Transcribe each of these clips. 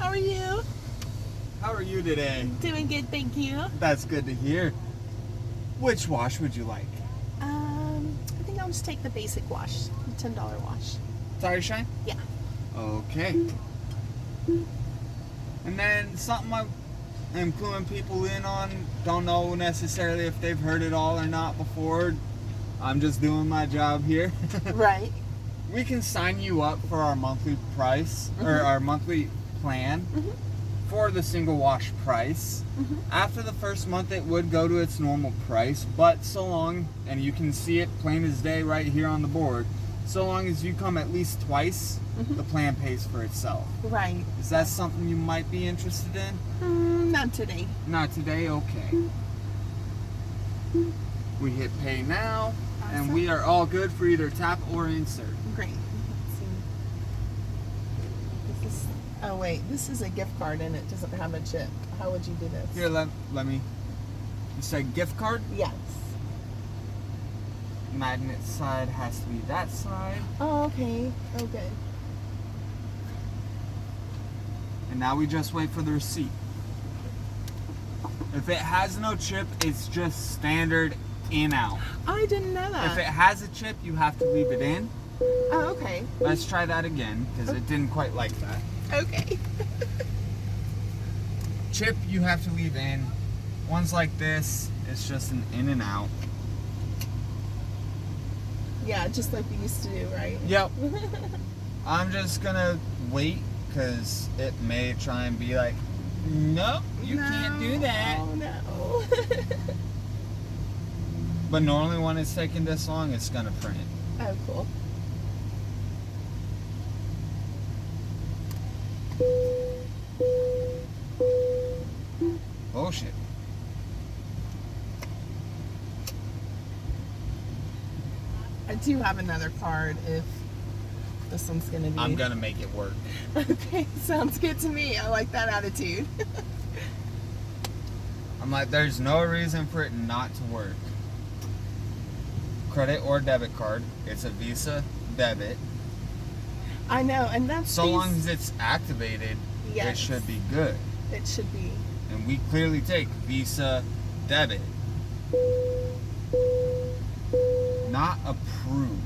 How are you? How are you today? Doing good, thank you. That's good to hear. Which wash would you like? I think I'll just take the basic wash, the $10 wash. Tire shine? Yeah. Okay. And then something I am cluing people in on, don't know necessarily if they've heard it all or not before. I'm just doing my job here. Right. We can sign you up for our monthly price, or our monthly plan for the single wash price. After the first month it would go to its normal price, but so long, and you can see it plain as day right here on the board, so long as you come at least twice, the plan pays for itself. Right. Is that something you might be interested in? Not today. Not today? Okay. We hit pay now, and we are all good for either tap or insert. Great. Let's see. This is, oh wait, this is a gift card and it doesn't have a chip. How would you do this? Here, let me. You said gift card? Yes. Magnet side has to be that side. Oh, okay. Okay. And now we just wait for the receipt. If it has no chip, it's just standard in out. I didn't know that. If it has a chip, you have to leave it in. Oh, okay. Let's try that again, because it didn't quite like that. Okay. Chip, you have to leave in. Ones like this, it's just an in and out. Yeah, just like we used to do, right? Yep. I'm just gonna wait, because it may try and be like, nope, you can't do that. Oh, no. But normally when it's taking this long, it's gonna print. Oh, cool. Oh shit. I do have another card if this one's going to be... I'm gonna make it work. Okay, sounds good to me. I like that attitude. I'm like, there's no reason for it not to work. Credit or debit card. It's a Visa debit. I know, and that's... So long as it's activated, Yes. it should be good. It should be. And we clearly take Visa debit. Not approved.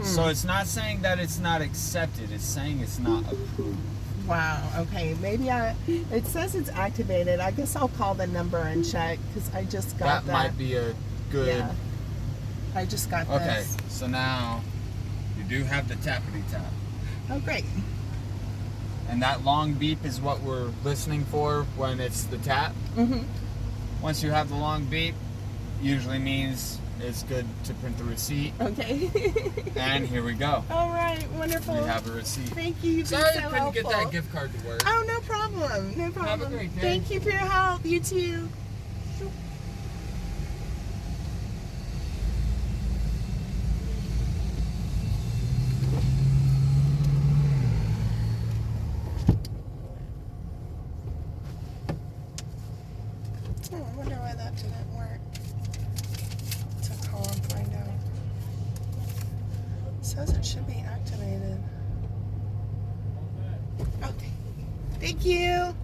So it's not saying that it's not accepted, it's saying it's not approved. Wow, okay. Maybe it says it's activated. I guess I'll call the number and check, because I just got that. That might be a good... Yeah. I just got Okay, this. so now you do have the tappity tap. Oh, great. And that long beep is what we're listening for when it's the tap. Once you have the long beep, usually means it's good to print the receipt. Okay. And here we go. All right, wonderful. We have a receipt. Thank you. You've been Sorry so I couldn't get helpful. that gift card to work. Oh, no problem. No problem. Have a great day. Thank you for your help. You too. Oh, I wonder why that didn't work. To call and find out. It says it should be activated. Okay. Thank you.